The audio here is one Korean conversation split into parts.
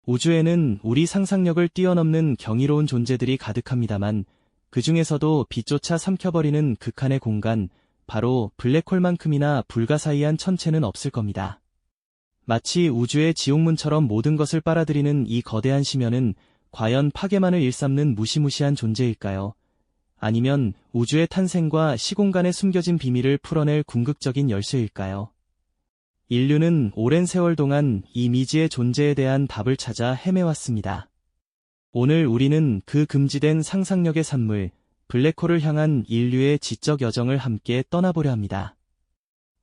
우주에는 우리 상상력을 뛰어넘는 경이로운 존재들이 가득합니다만 그 중에서도 빛조차 삼켜버리는 극한의 공간, 바로 블랙홀만큼이나 불가사의한 천체는 없을 겁니다. 마치 우주의 지옥문처럼 모든 것을 빨아들이는 이 거대한 심연은 과연 파괴만을 일삼는 무시무시한 존재일까요? 아니면 우주의 탄생과 시공간에 숨겨진 비밀을 풀어낼 궁극적인 열쇠일까요? 인류는 오랜 세월 동안 이 미지의 존재에 대한 답을 찾아 헤매왔습니다. 오늘 우리는 그 금지된 상상력의 산물, 블랙홀을 향한 인류의 지적 여정을 함께 떠나보려 합니다.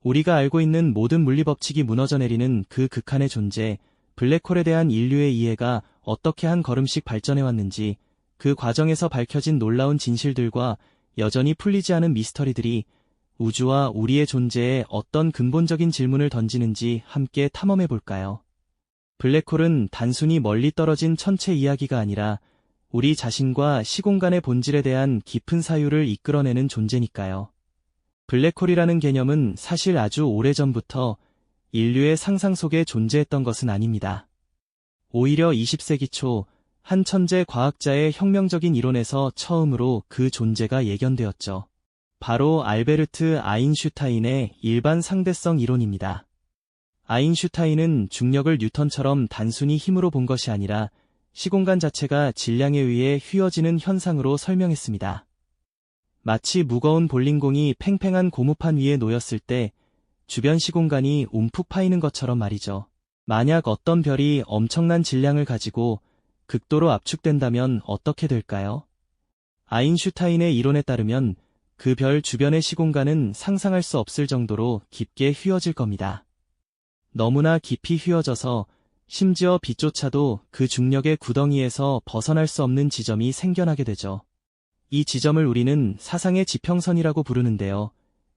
우리가 알고 있는 모든 물리법칙이 무너져 내리는 그 극한의 존재, 블랙홀에 대한 인류의 이해가 어떻게 한 걸음씩 발전해왔는지, 그 과정에서 밝혀진 놀라운 진실들과 여전히 풀리지 않은 미스터리들이 우주와 우리의 존재에 어떤 근본적인 질문을 던지는지 함께 탐험해볼까요? 블랙홀은 단순히 멀리 떨어진 천체 이야기가 아니라 우리 자신과 시공간의 본질에 대한 깊은 사유를 이끌어내는 존재니까요. 블랙홀이라는 개념은 사실 아주 오래전부터 인류의 상상 속에 존재했던 것은 아닙니다. 오히려 20세기 초 한 천재 과학자의 혁명적인 이론에서 처음으로 그 존재가 예견되었죠. 바로 알베르트 아인슈타인의 일반 상대성 이론입니다. 아인슈타인은 중력을 뉴턴처럼 단순히 힘으로 본 것이 아니라 시공간 자체가 질량에 의해 휘어지는 현상으로 설명했습니다. 마치 무거운 볼링공이 팽팽한 고무판 위에 놓였을 때 주변 시공간이 움푹 파이는 것처럼 말이죠. 만약 어떤 별이 엄청난 질량을 가지고 극도로 압축된다면 어떻게 될까요? 아인슈타인의 이론에 따르면 그 별 주변의 시공간은 상상할 수 없을 정도로 깊게 휘어질 겁니다. 너무나 깊이 휘어져서 심지어 빛조차도 그 중력의 구덩이에서 벗어날 수 없는 지점이 생겨나게 되죠. 이 지점을 우리는 사상의 지평선이라고 부르는데요.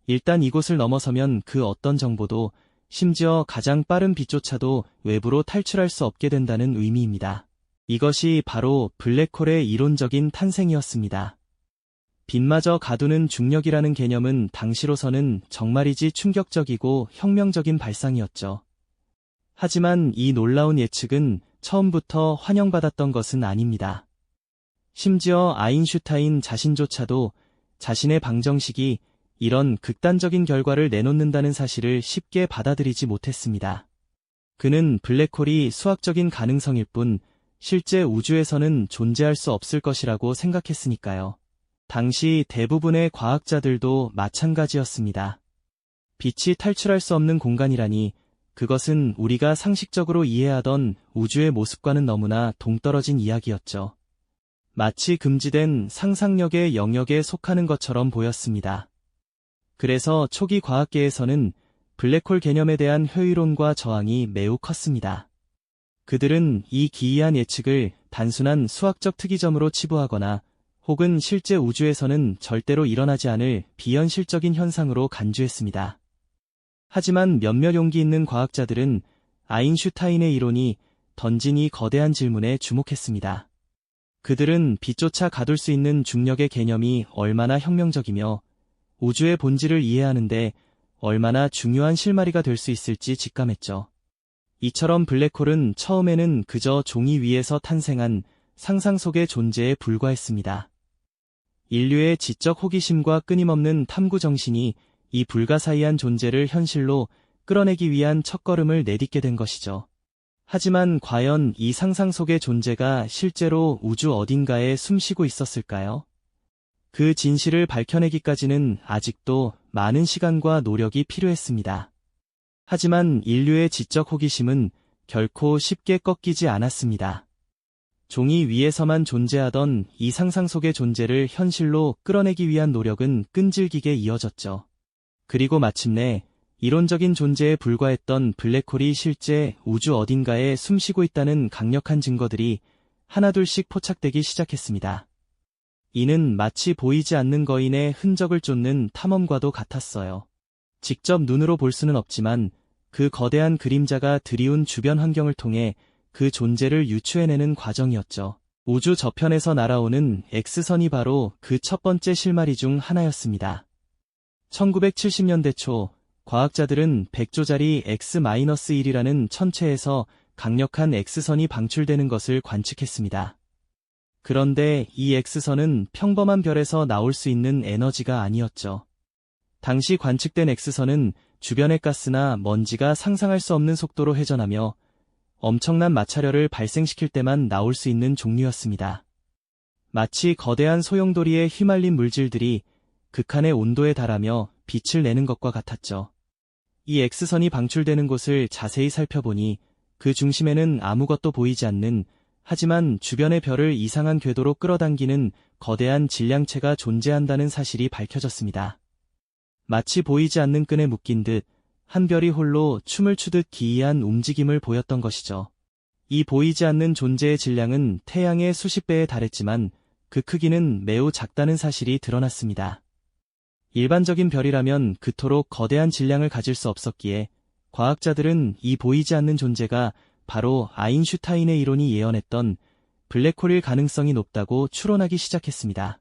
일단 이곳을 넘어서면 그 어떤 정보도, 심지어 가장 빠른 빛조차도 외부로 탈출할 수 없게 된다는 의미입니다. 이것이 바로 블랙홀의 이론적인 탄생이었습니다. 빛마저 가두는 중력이라는 개념은 당시로서는 정말이지 충격적이고 혁명적인 발상이었죠. 하지만 이 놀라운 예측은 처음부터 환영받았던 것은 아닙니다. 심지어 아인슈타인 자신조차도 자신의 방정식이 이런 극단적인 결과를 내놓는다는 사실을 쉽게 받아들이지 못했습니다. 그는 블랙홀이 수학적인 가능성일 뿐 실제 우주에서는 존재할 수 없을 것이라고 생각했으니까요. 당시 대부분의 과학자들도 마찬가지였습니다. 빛이 탈출할 수 없는 공간이라니 그것은 우리가 상식적으로 이해하던 우주의 모습과는 너무나 동떨어진 이야기였죠. 마치 금지된 상상력의 영역에 속하는 것처럼 보였습니다. 그래서 초기 과학계에서는 블랙홀 개념에 대한 회의론과 저항이 매우 컸습니다. 그들은 이 기이한 예측을 단순한 수학적 특이점으로 치부하거나 혹은 실제 우주에서는 절대로 일어나지 않을 비현실적인 현상으로 간주했습니다. 하지만 몇몇 용기 있는 과학자들은 아인슈타인의 이론이 던진 이 거대한 질문에 주목했습니다. 그들은 빛조차 가둘 수 있는 중력의 개념이 얼마나 혁명적이며 우주의 본질을 이해하는데 얼마나 중요한 실마리가 될 수 있을지 직감했죠. 이처럼 블랙홀은 처음에는 그저 종이 위에서 탄생한 상상 속의 존재에 불과했습니다. 인류의 지적 호기심과 끊임없는 탐구 정신이 이 불가사의한 존재를 현실로 끌어내기 위한 첫걸음을 내딛게 된 것이죠. 하지만 과연 이 상상 속의 존재가 실제로 우주 어딘가에 숨쉬고 있었을까요? 그 진실을 밝혀내기까지는 아직도 많은 시간과 노력이 필요했습니다. 하지만 인류의 지적 호기심은 결코 쉽게 꺾이지 않았습니다. 종이 위에서만 존재하던 이 상상 속의 존재를 현실로 끌어내기 위한 노력은 끈질기게 이어졌죠. 그리고 마침내 이론적인 존재에 불과했던 블랙홀이 실제 우주 어딘가에 숨쉬고 있다는 강력한 증거들이 하나둘씩 포착되기 시작했습니다. 이는 마치 보이지 않는 거인의 흔적을 쫓는 탐험과도 같았어요. 직접 눈으로 볼 수는 없지만 그 거대한 그림자가 드리운 주변 환경을 통해 그 존재를 유추해내는 과정이었죠. 우주 저편에서 날아오는 X선이 바로 그 첫 번째 실마리 중 하나였습니다. 1970년대 초 과학자들은 100조짜리 X-1이라는 천체에서 강력한 X선이 방출되는 것을 관측했습니다. 그런데 이 X선은 평범한 별에서 나올 수 있는 에너지가 아니었죠. 당시 관측된 X선은 주변의 가스나 먼지가 상상할 수 없는 속도로 회전하며 엄청난 마찰열을 발생시킬 때만 나올 수 있는 종류였습니다. 마치 거대한 소용돌이에 휘말린 물질들이 극한의 온도에 달하며 빛을 내는 것과 같았죠. 이 X선이 방출되는 곳을 자세히 살펴보니 그 중심에는 아무것도 보이지 않는, 하지만 주변의 별을 이상한 궤도로 끌어당기는 거대한 질량체가 존재한다는 사실이 밝혀졌습니다. 마치 보이지 않는 끈에 묶인 듯 한 별이 홀로 춤을 추듯 기이한 움직임을 보였던 것이죠. 이 보이지 않는 존재의 질량은 태양의 수십 배에 달했지만 그 크기는 매우 작다는 사실이 드러났습니다. 일반적인 별이라면 그토록 거대한 질량을 가질 수 없었기에 과학자들은 이 보이지 않는 존재가 바로 아인슈타인의 이론이 예언했던 블랙홀일 가능성이 높다고 추론하기 시작했습니다.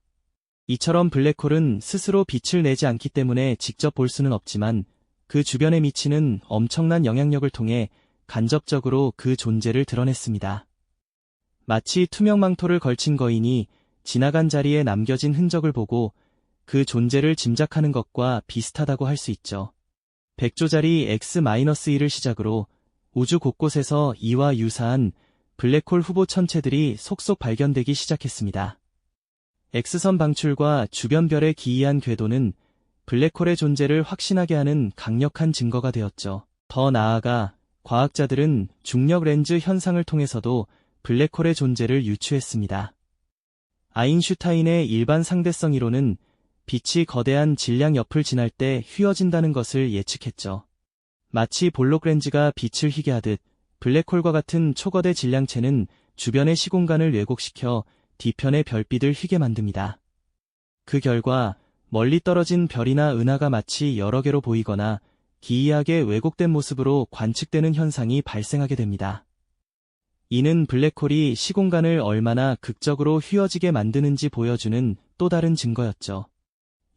이처럼 블랙홀은 스스로 빛을 내지 않기 때문에 직접 볼 수는 없지만 그 주변에 미치는 엄청난 영향력을 통해 간접적으로 그 존재를 드러냈습니다. 마치 투명 망토를 걸친 거인이 지나간 자리에 남겨진 흔적을 보고 그 존재를 짐작하는 것과 비슷하다고 할 수 있죠. 100조짜리 X-1을 시작으로 우주 곳곳에서 이와 유사한 블랙홀 후보 천체들이 속속 발견되기 시작했습니다. X선 방출과 주변 별의 기이한 궤도는 블랙홀의 존재를 확신하게 하는 강력한 증거가 되었죠. 더 나아가 과학자들은 중력 렌즈 현상을 통해서도 블랙홀의 존재를 유추했습니다. 아인슈타인의 일반 상대성 이론은 빛이 거대한 질량 옆을 지날 때 휘어진다는 것을 예측했죠. 마치 볼록 렌즈가 빛을 휘게 하듯 블랙홀과 같은 초거대 질량체는 주변의 시공간을 왜곡시켜 뒤편의 별빛을 휘게 만듭니다. 그 결과 멀리 떨어진 별이나 은하가 마치 여러 개로 보이거나 기이하게 왜곡된 모습으로 관측되는 현상이 발생하게 됩니다. 이는 블랙홀이 시공간을 얼마나 극적으로 휘어지게 만드는지 보여주는 또 다른 증거였죠.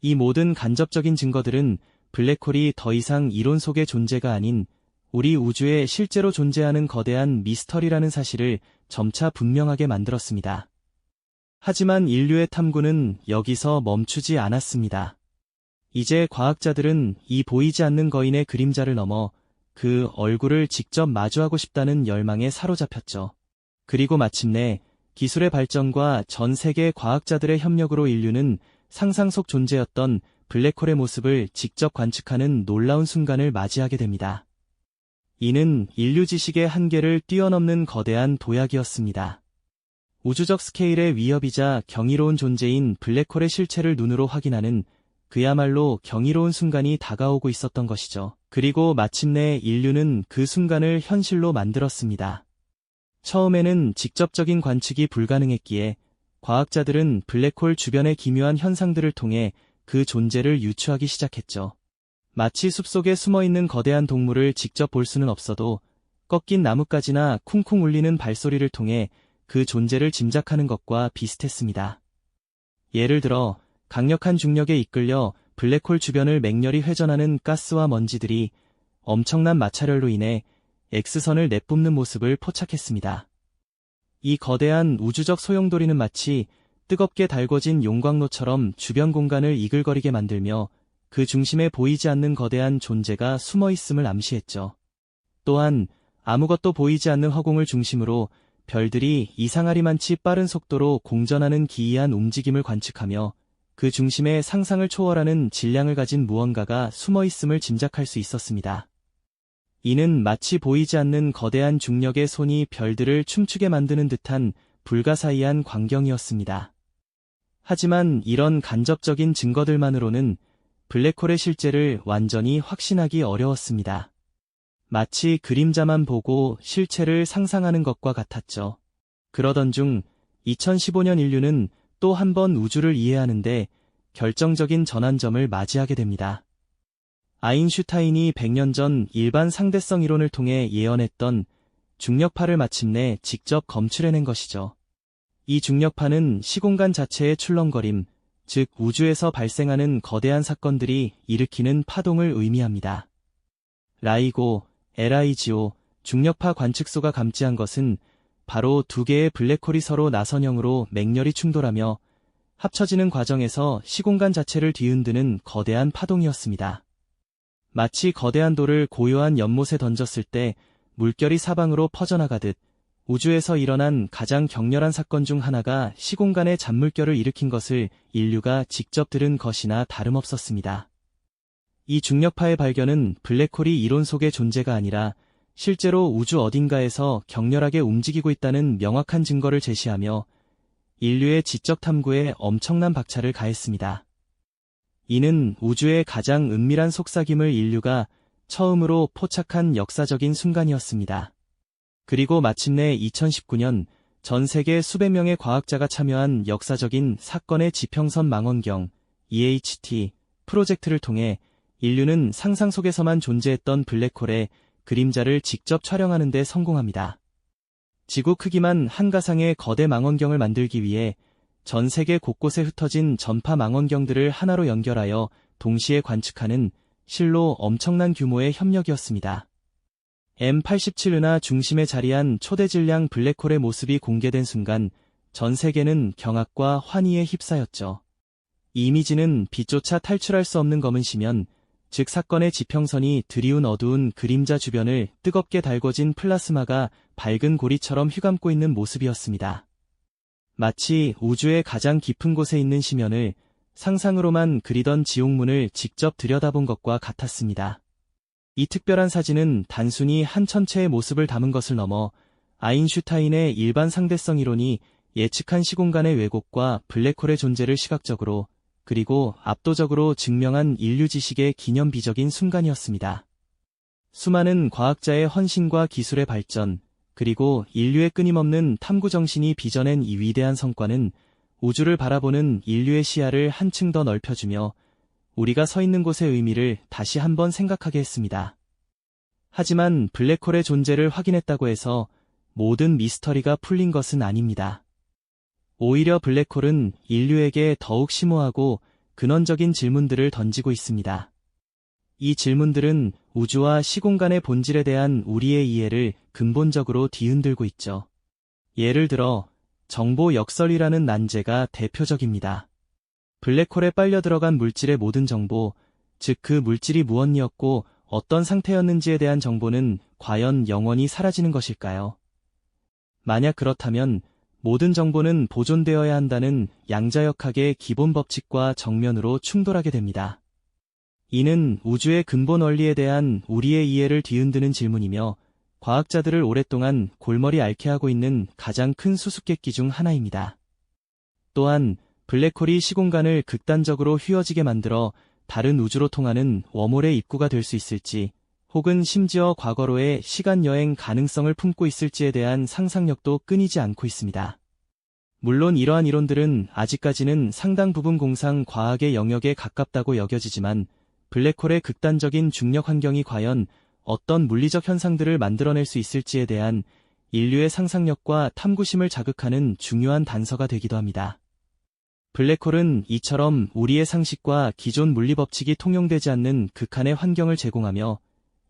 이 모든 간접적인 증거들은 블랙홀이 더 이상 이론 속의 존재가 아닌 우리 우주에 실제로 존재하는 거대한 미스터리라는 사실을 점차 분명하게 만들었습니다. 하지만 인류의 탐구는 여기서 멈추지 않았습니다. 이제 과학자들은 이 보이지 않는 거인의 그림자를 넘어 그 얼굴을 직접 마주하고 싶다는 열망에 사로잡혔죠. 그리고 마침내 기술의 발전과 전 세계 과학자들의 협력으로 인류는 상상 속 존재였던 블랙홀의 모습을 직접 관측하는 놀라운 순간을 맞이하게 됩니다. 이는 인류 지식의 한계를 뛰어넘는 거대한 도약이었습니다. 우주적 스케일의 위협이자 경이로운 존재인 블랙홀의 실체를 눈으로 확인하는 그야말로 경이로운 순간이 다가오고 있었던 것이죠. 그리고 마침내 인류는 그 순간을 현실로 만들었습니다. 처음에는 직접적인 관측이 불가능했기에 과학자들은 블랙홀 주변의 기묘한 현상들을 통해 그 존재를 유추하기 시작했죠. 마치 숲속에 숨어있는 거대한 동물을 직접 볼 수는 없어도 꺾인 나뭇가지나 쿵쿵 울리는 발소리를 통해 그 존재를 짐작하는 것과 비슷했습니다. 예를 들어 강력한 중력에 이끌려 블랙홀 주변을 맹렬히 회전하는 가스와 먼지들이 엄청난 마찰열로 인해 X선을 내뿜는 모습을 포착했습니다. 이 거대한 우주적 소용돌이는 마치 뜨겁게 달궈진 용광로처럼 주변 공간을 이글거리게 만들며 그 중심에 보이지 않는 거대한 존재가 숨어 있음을 암시했죠. 또한 아무것도 보이지 않는 허공을 중심으로 별들이 이상하리만치 빠른 속도로 공전하는 기이한 움직임을 관측하며 그 중심에 상상을 초월하는 질량을 가진 무언가가 숨어 있음을 짐작할 수 있었습니다. 이는 마치 보이지 않는 거대한 중력의 손이 별들을 춤추게 만드는 듯한 불가사의한 광경이었습니다. 하지만 이런 간접적인 증거들만으로는 블랙홀의 실제를 완전히 확신하기 어려웠습니다. 마치 그림자만 보고 실체를 상상하는 것과 같았죠. 그러던 중 2015년 인류는 또 한 번 우주를 이해하는데 결정적인 전환점을 맞이하게 됩니다. 아인슈타인이 100년 전 일반 상대성 이론을 통해 예언했던 중력파를 마침내 직접 검출해낸 것이죠. 이 중력파는 시공간 자체의 출렁거림, 즉 우주에서 발생하는 거대한 사건들이 일으키는 파동을 의미합니다. 라이고, LIGO, 중력파 관측소가 감지한 것은 바로 두 개의 블랙홀이 서로 나선형으로 맹렬히 충돌하며 합쳐지는 과정에서 시공간 자체를 뒤흔드는 거대한 파동이었습니다. 마치 거대한 돌을 고요한 연못에 던졌을 때 물결이 사방으로 퍼져나가듯 우주에서 일어난 가장 격렬한 사건 중 하나가 시공간의 잔물결을 일으킨 것을 인류가 직접 들은 것이나 다름없었습니다. 이 중력파의 발견은 블랙홀이 이론 속의 존재가 아니라 실제로 우주 어딘가에서 격렬하게 움직이고 있다는 명확한 증거를 제시하며 인류의 지적 탐구에 엄청난 박차를 가했습니다. 이는 우주의 가장 은밀한 속삭임을 인류가 처음으로 포착한 역사적인 순간이었습니다. 그리고 마침내 2019년 전 세계 수백 명의 과학자가 참여한 역사적인 사건의 지평선 망원경 EHT 프로젝트를 통해 인류는 상상 속에서만 존재했던 블랙홀의 그림자를 직접 촬영하는 데 성공합니다. 지구 크기만 한 가상의 거대 망원경을 만들기 위해 전 세계 곳곳에 흩어진 전파 망원경들을 하나로 연결하여 동시에 관측하는 실로 엄청난 규모의 협력이었습니다. M87은하 중심에 자리한 초대질량 블랙홀의 모습이 공개된 순간 전 세계는 경악과 환희에 휩싸였죠. 이 이미지는 빛조차 탈출할 수 없는 검은 심연, 즉 사건의 지평선이 드리운 어두운 그림자 주변을 뜨겁게 달궈진 플라스마가 밝은 고리처럼 휘감고 있는 모습이었습니다. 마치 우주의 가장 깊은 곳에 있는 심연을 상상으로만 그리던 지옥문을 직접 들여다본 것과 같았습니다. 이 특별한 사진은 단순히 한 천체의 모습을 담은 것을 넘어 아인슈타인의 일반 상대성 이론이 예측한 시공간의 왜곡과 블랙홀의 존재를 시각적으로 그리고 압도적으로 증명한 인류 지식의 기념비적인 순간이었습니다. 수많은 과학자의 헌신과 기술의 발전, 그리고 인류의 끊임없는 탐구 정신이 빚어낸 이 위대한 성과는 우주를 바라보는 인류의 시야를 한층 더 넓혀주며 우리가 서 있는 곳의 의미를 다시 한번 생각하게 했습니다. 하지만 블랙홀의 존재를 확인했다고 해서 모든 미스터리가 풀린 것은 아닙니다. 오히려 블랙홀은 인류에게 더욱 심오하고 근원적인 질문들을 던지고 있습니다. 이 질문들은 우주와 시공간의 본질에 대한 우리의 이해를 근본적으로 뒤흔들고 있죠. 예를 들어 정보 역설이라는 난제가 대표적입니다. 블랙홀에 빨려 들어간 물질의 모든 정보, 즉 그 물질이 무엇이었고 어떤 상태였는지에 대한 정보는 과연 영원히 사라지는 것일까요? 만약 그렇다면 모든 정보는 보존되어야 한다는 양자역학의 기본 법칙과 정면으로 충돌하게 됩니다. 이는 우주의 근본 원리에 대한 우리의 이해를 뒤흔드는 질문이며 과학자들을 오랫동안 골머리 앓게 하고 있는 가장 큰 수수께끼 중 하나입니다. 또한 블랙홀이 시공간을 극단적으로 휘어지게 만들어 다른 우주로 통하는 웜홀의 입구가 될 수 있을지, 혹은 심지어 과거로의 시간여행 가능성을 품고 있을지에 대한 상상력도 끊이지 않고 있습니다. 물론 이러한 이론들은 아직까지는 상당 부분 공상 과학의 영역에 가깝다고 여겨지지만 블랙홀의 극단적인 중력 환경이 과연 어떤 물리적 현상들을 만들어낼 수 있을지에 대한 인류의 상상력과 탐구심을 자극하는 중요한 단서가 되기도 합니다. 블랙홀은 이처럼 우리의 상식과 기존 물리법칙이 통용되지 않는 극한의 환경을 제공하며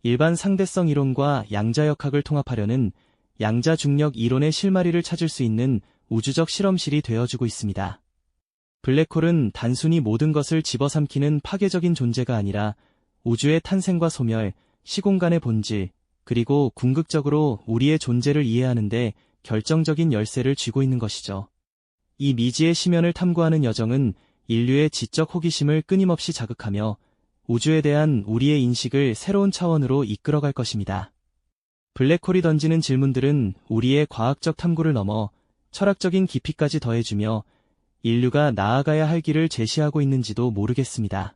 일반 상대성 이론과 양자역학을 통합하려는 양자중력 이론의 실마리를 찾을 수 있는 우주적 실험실이 되어주고 있습니다. 블랙홀은 단순히 모든 것을 집어삼키는 파괴적인 존재가 아니라 우주의 탄생과 소멸, 시공간의 본질, 그리고 궁극적으로 우리의 존재를 이해하는 데 결정적인 열쇠를 쥐고 있는 것이죠. 이 미지의 심연을 탐구하는 여정은 인류의 지적 호기심을 끊임없이 자극하며 우주에 대한 우리의 인식을 새로운 차원으로 이끌어갈 것입니다. 블랙홀이 던지는 질문들은 우리의 과학적 탐구를 넘어 철학적인 깊이까지 더해주며 인류가 나아가야 할 길을 제시하고 있는지도 모르겠습니다.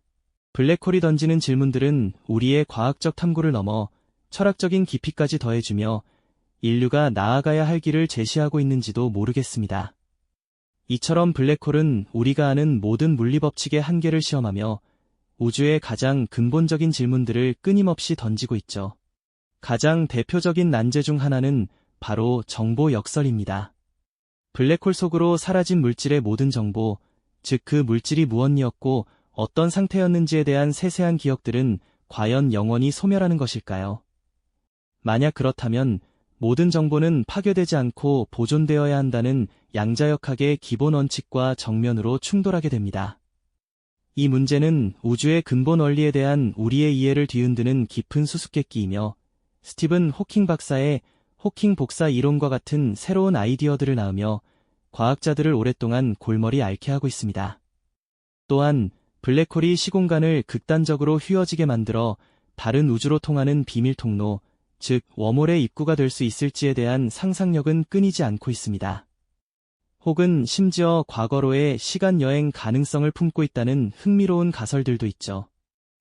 블랙홀이 던지는 질문들은 우리의 과학적 탐구를 넘어 철학적인 깊이까지 더해주며 인류가 나아가야 할 길을 제시하고 있는지도 모르겠습니다. 이처럼 블랙홀은 우리가 아는 모든 물리법칙의 한계를 시험하며 우주의 가장 근본적인 질문들을 끊임없이 던지고 있죠. 가장 대표적인 난제 중 하나는 바로 정보 역설입니다. 블랙홀 속으로 사라진 물질의 모든 정보, 즉 그 물질이 무엇이었고 어떤 상태였는지에 대한 세세한 기억들은 과연 영원히 소멸하는 것일까요? 만약 그렇다면 모든 정보는 파괴되지 않고 보존되어야 한다는 양자역학의 기본 원칙과 정면으로 충돌하게 됩니다. 이 문제는 우주의 근본 원리에 대한 우리의 이해를 뒤흔드는 깊은 수수께끼이며 스티븐 호킹 박사의 호킹 복사 이론과 같은 새로운 아이디어들을 낳으며 과학자들을 오랫동안 골머리 앓게 하고 있습니다. 또한 블랙홀이 시공간을 극단적으로 휘어지게 만들어 다른 우주로 통하는 비밀 통로, 즉 웜홀의 입구가 될 수 있을지에 대한 상상력은 끊이지 않고 있습니다. 혹은 심지어 과거로의 시간 여행 가능성을 품고 있다는 흥미로운 가설들도 있죠.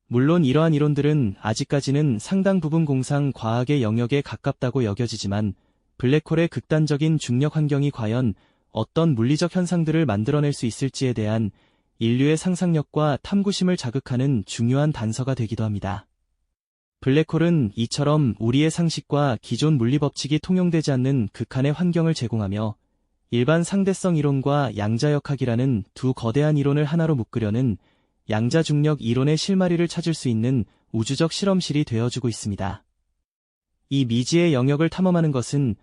물론 이러한 이론들은 아직까지는 상당 부분 공상 과학의 영역에 가깝다고 여겨지지만 블랙홀의 극단적인 중력 환경이 과연 어떤 물리적 현상들을 만들어낼 수 있을지에 대한 인류의 상상력과 탐구심을 자극하는 중요한 단서가 되기도 합니다. 블랙홀은 이처럼 우리의 상식과 기존 물리법칙이 통용되지 않는 극한의 환경을 제공하며 일반 상대성 이론과 양자역학이라는 두 거대한 이론을 하나로 묶으려는 양자중력 이론의 실마리를 찾을 수 있는 우주적 실험실이 되어주고 있습니다. 이 미지의 영역을 탐험하는 것은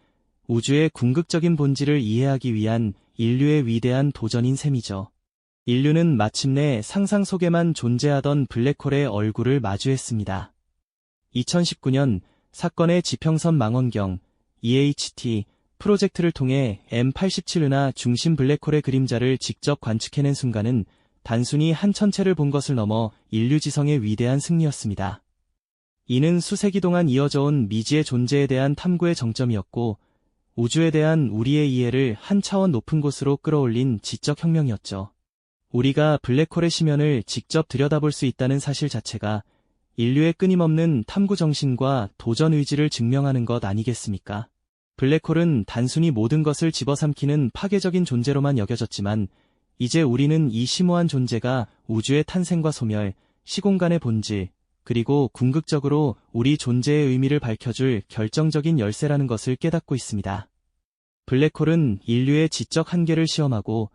우주의 궁극적인 본질을 이해하기 위한 인류의 위대한 도전인 셈이죠. 인류는 마침내 상상 속에만 존재하던 블랙홀의 얼굴을 마주했습니다. 2019년 사건의 지평선 망원경 EHT 프로젝트를 통해 M87 은하 중심 블랙홀의 그림자를 직접 관측해낸 순간은 단순히 한 천체를 본 것을 넘어 인류 지성의 위대한 승리였습니다. 이는 수세기 동안 이어져온 미지의 존재에 대한 탐구의 정점이었고 우주에 대한 우리의 이해를 한 차원 높은 곳으로 끌어올린 지적 혁명이었죠. 우리가 블랙홀의 심연을 직접 들여다볼 수 있다는 사실 자체가 인류의 끊임없는 탐구 정신과 도전 의지를 증명하는 것 아니겠습니까? 블랙홀은 단순히 모든 것을 집어삼키는 파괴적인 존재로만 여겨졌지만 이제 우리는 이 심오한 존재가 우주의 탄생과 소멸, 시공간의 본질, 그리고 궁극적으로 우리 존재의 의미를 밝혀줄 결정적인 열쇠라는 것을 깨닫고 있습니다. 블랙홀은 인류의 지적 한계를 시험하고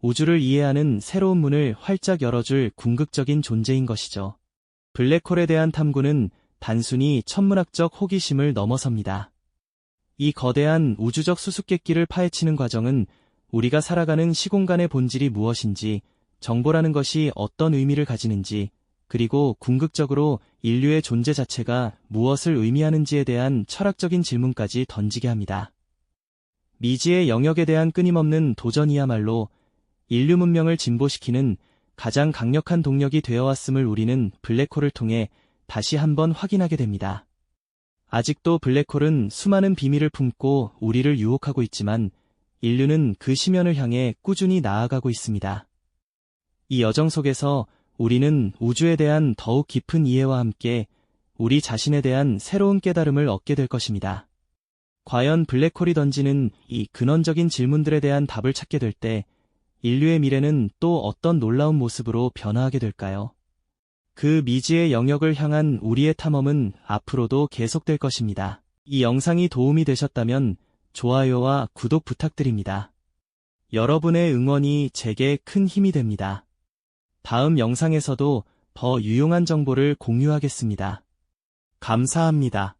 우주를 이해하는 새로운 문을 활짝 열어줄 궁극적인 존재인 것이죠. 블랙홀에 대한 탐구는 단순히 천문학적 호기심을 넘어섭니다. 이 거대한 우주적 수수께끼를 파헤치는 과정은 우리가 살아가는 시공간의 본질이 무엇인지, 정보라는 것이 어떤 의미를 가지는지, 그리고 궁극적으로 인류의 존재 자체가 무엇을 의미하는지에 대한 철학적인 질문까지 던지게 합니다. 미지의 영역에 대한 끊임없는 도전이야말로 인류 문명을 진보시키는 가장 강력한 동력이 되어왔음을 우리는 블랙홀을 통해 다시 한번 확인하게 됩니다. 아직도 블랙홀은 수많은 비밀을 품고 우리를 유혹하고 있지만 인류는 그 심연을 향해 꾸준히 나아가고 있습니다. 이 여정 속에서 우리는 우주에 대한 더욱 깊은 이해와 함께 우리 자신에 대한 새로운 깨달음을 얻게 될 것입니다. 과연 블랙홀이 던지는 이 근원적인 질문들에 대한 답을 찾게 될 때 인류의 미래는 또 어떤 놀라운 모습으로 변화하게 될까요? 그 미지의 영역을 향한 우리의 탐험은 앞으로도 계속될 것입니다. 이 영상이 도움이 되셨다면 좋아요와 구독 부탁드립니다. 여러분의 응원이 제게 큰 힘이 됩니다. 다음 영상에서도 더 유용한 정보를 공유하겠습니다. 감사합니다.